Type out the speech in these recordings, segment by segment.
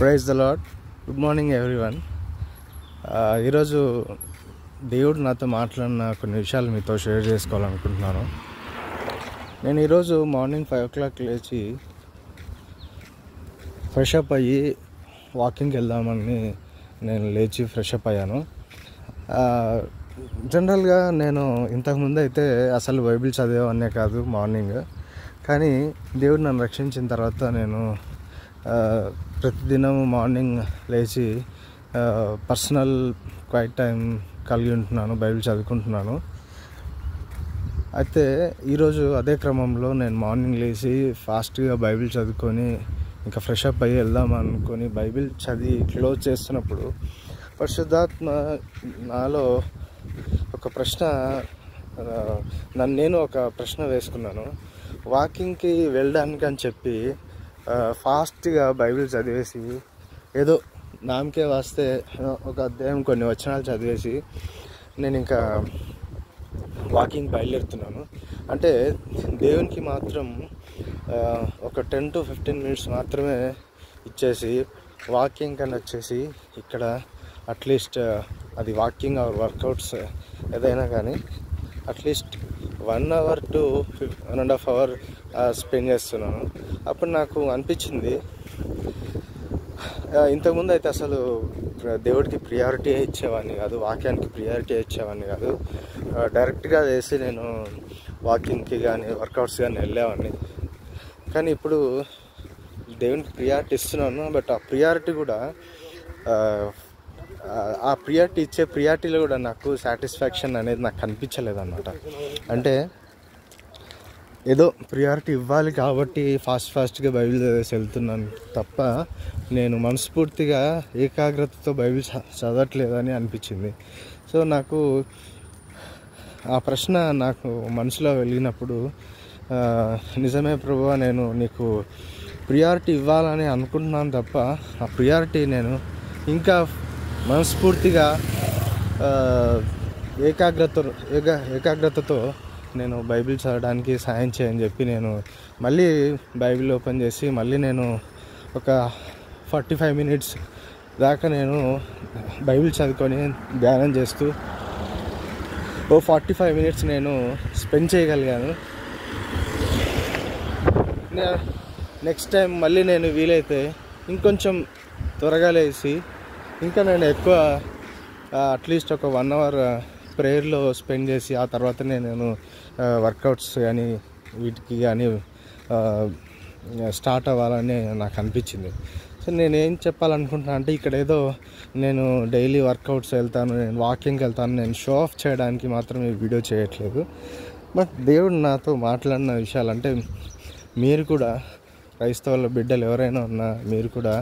Praise the Lord. Good morning everyone. ఈరోజు దేవుడు నాతో మాట్లాడిన కొన్ని విషయాలు మీతో షేర్ చేసుకోవాలనుకుంటున్నాను. నేను ఈరోజు మార్నింగ్ 5 o'clock లేచి ఫ్రెష్ అప్ అయ్యి వాకింగ్కి వెళ్దామని నేను లేచి ఫ్రెష్ అప్ అయ్యాను. జనరల్గా నేను ఇంతకుముందు అయితే అసలు బైబిల్ చదివేవన్నే కాదు మార్నింగ్. కానీ దేవుడు నన్ను రక్షించిన తర్వాత నేను ప్రతిదినం మార్నింగ్ లేచి పర్సనల్ క్వైట్ టైం కలిగి ఉంటున్నాను, బైబిల్ చదువుకుంటున్నాను. అయితే ఈరోజు అదే క్రమంలో నేను మార్నింగ్ లేచి ఫాస్ట్గా బైబిల్ చదువుకొని ఇంకా ఫ్రెష్ అప్ అయ్యి వెళ్దాం అనుకొని బైబిల్ చదివి క్లోజ్ చేస్తున్నప్పుడు పరిశుద్ధాత్మ నాలో ఒక ప్రశ్న, నేను ఒక ప్రశ్న వేసుకున్నాను. వాకింగ్కి వెళ్ళడానికి అని చెప్పి ఫాస్ట్గా బైబిల్ చదివేసి ఏదో నామకే వాస్తే ఒక అధ్యాయం కొన్ని వచనాలు చదివేసి నేను ఇంకా వాకింగ్ బయలుదేరుతున్నాను. అంటే దేవునికి మాత్రం ఒక 10 to 15 minutes మాత్రమే ఇచ్చేసి వాకింగ్ అని వచ్చేసి ఇక్కడ అట్లీస్ట్ అది వాకింగ్ ఆర్ వర్కౌట్స్ ఏదైనా కానీ at least 1 hour to 1.5 hour spend చేస్తున్నాను. అప్పుడు నాకు అనిపించింది, ఇంతకుముందు అయితే అసలు దేవుడికి ప్రియారిటీ ఇచ్చేవాడిని కాదు, వాక్యానికి ప్రియారిటీ ఇచ్చేవాడిని కాదు. డైరెక్ట్గా వేసి నేను వాకింగ్కి కానీ వర్కౌట్స్ కానీ వెళ్ళేవాడిని. కానీ ఇప్పుడు దేవునికి ప్రియారిటీ ఇస్తున్నాను. బట్ ఆ ప్రియారిటీ కూడా ఆ ప్రియారిటీ ఇచ్చే ప్రియారిటీలో కూడా నాకు సాటిస్ఫాక్షన్ అనేది నాకు కనిపించలేదు అన్నమాట. అంటే ఏదో ప్రియారిటీ ఇవ్వాలి కాబట్టి ఫాస్ట్గా బైబిల్ చదివేసి వెళ్తున్నాను తప్ప నేను మనస్ఫూర్తిగా ఏకాగ్రతతో బైబిల్ చదవట్లేదని అనిపించింది. సో నాకు ఆ ప్రశ్న నాకు మనసులో వెలిగినప్పుడు, నిజమే ప్రభువా, నేను నీకు ప్రియారిటీ ఇవ్వాలని అనుకుంటున్నాను తప్ప ఆ ప్రియారిటీ నేను ఇంకా మనస్ఫూర్తిగా ఏకాగ్రతతో నేను బైబిల్ చదవడానికి సాయం చేయని చెప్పి నేను మళ్ళీ బైబిల్ ఓపెన్ చేసి మళ్ళీ నేను ఒక 45 minutes దాకా నేను బైబిల్ చదువుకొని ధ్యానం చేస్తూ 45 minutes నేను స్పెండ్ చేయగలిగాను. నెక్స్ట్ టైం మళ్ళీ నేను వీలైతే ఇంకొంచెం త్వరగా లేచి ఇంకా నేను ఎక్కువ అట్లీస్ట్ ఒక 1 hour ప్రేయర్లో స్పెండ్ చేసి ఆ తర్వాతనే నేను వర్కౌట్స్ కానీ వీటికి కానీ స్టార్ట్ అవ్వాలని నాకు అనిపించింది. సో నేనేం చెప్పాలనుకుంటున్నా అంటే, ఇక్కడ ఏదో నేను డైలీ వర్కౌట్స్ వెళ్తాను, నేను వాకింగ్కి వెళ్తాను, నేను షో ఆఫ్ చేయడానికి మాత్రం ఈ వీడియో చేయట్లేదు. బట్ దేవుడు నాతో మాట్లాడిన విషయాలంటే, మీరు కూడా క్రైస్తవుల బిడ్డలు ఎవరైనా ఉన్నా మీరు కూడా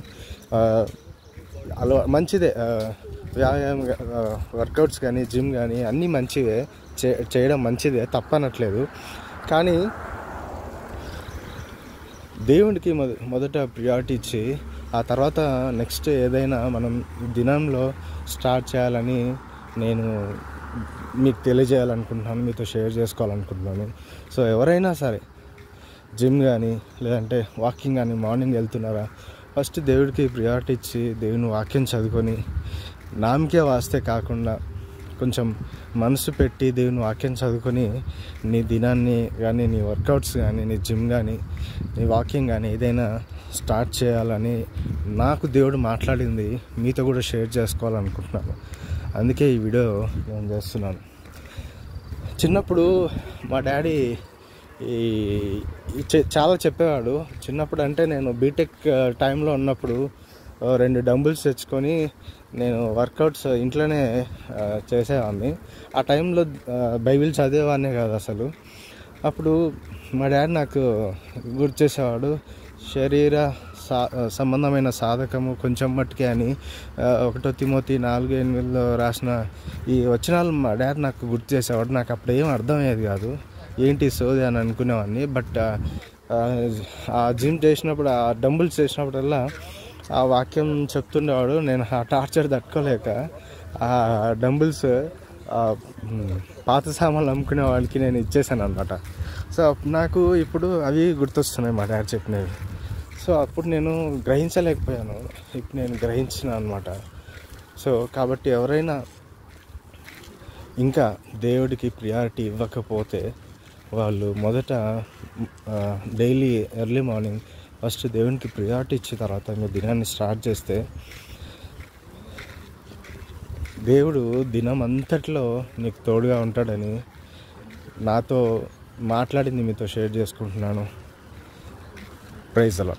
మంచిదే, వ్యాయామం వర్కౌట్స్ కానీ జిమ్ కానీ అన్నీ మంచివే, చేయడం మంచిదే, తప్పనట్లేదు. కానీ దేవుడికి మొదట ప్రియారిటీ ఇచ్చి ఆ తర్వాత నెక్స్ట్ ఏదైనా మనం దినంలో స్టార్ట్ చేయాలని నేను మీకు తెలియజేయాలనుకుంటున్నాను, మీతో షేర్ చేసుకోవాలనుకుంటున్నాను. సో ఎవరైనా సరే జిమ్ కానీ లేదంటే వాకింగ్ కానీ మార్నింగ్ వెళ్తున్నారా, ఫస్ట్ దేవుడికి ప్రియారిటీ ఇచ్చి దేవుని వాక్యం చదువుకొని నామకే వాస్తే కాకుండా కొంచెం మనసు పెట్టి దేవుని వాక్యం చదువుకొని నీ దినాన్ని కానీ నీ వర్కౌట్స్ కానీ నీ జిమ్ కానీ నీ వాకింగ్ కానీ ఏదైనా స్టార్ట్ చేయాలని నాకు దేవుడు మాట్లాడింది మీతో కూడా షేర్ చేసుకోవాలనుకుంటున్నాను. అందుకే ఈ వీడియో నేను చేస్తున్నాను. చిన్నప్పుడు మా డాడీ చాలా చెప్పేవాడు. చిన్నప్పుడు అంటే నేను బీటెక్ టైంలో ఉన్నప్పుడు 2 డంబుల్స్ తెచ్చుకొని నేను వర్కౌట్స్ ఇంట్లోనే చేసేవాడిని. ఆ టైంలో బైబిల్ చదివేవాడినే కాదు అసలు. అప్పుడు మా డాడీ నాకు గుర్తు చేసేవాడు, శరీర సంబంధమైన సాధకము కొంచెం మట్టుకే అని 1 తిమోతి 4:8 రాసిన ఈ వచనాలు మా డాడీ నాకు గుర్తు చేసేవాడు. నాకు అప్పుడు ఏం అర్థమయ్యేది కాదు, ఏంటి సోది అని అనుకునేవాడిని. బట్ ఆ జిమ్ చేసినప్పుడు, ఆ డంబుల్స్ చేసినప్పుడల్లా ఆ వాక్యం చెప్తుండేవాడు. నేను ఆ టార్చర్ తట్టుకోలేక ఆ డంబుల్స్ పాత సామాన్లు అమ్ముకునే వాళ్ళకి నేను ఇచ్చేసాను అనమాట. సో నాకు ఇప్పుడు అవి గుర్తొస్తున్నాయి మా డాడీ చెప్పినవి. సో అప్పుడు నేను గ్రహించలేకపోయాను, ఇప్పుడు నేను గ్రహించిన అనమాట. సో కాబట్టి ఎవరైనా ఇంకా దేవుడికి ప్రియారిటీ ఇవ్వకపోతే వాళ్ళు మొదట డైలీ ఎర్లీ మార్నింగ్ ఫస్ట్ దేవునికి ప్రియారిటీ ఇచ్చిన తర్వాత మీరు దినాన్ని స్టార్ట్ చేస్తే దేవుడు దినం అంతట్లో నీకు తోడుగా ఉంటాడని నాతో మాట్లాడింది మీతో షేర్ చేసుకుంటున్నాను. ప్రైజ్ అలా.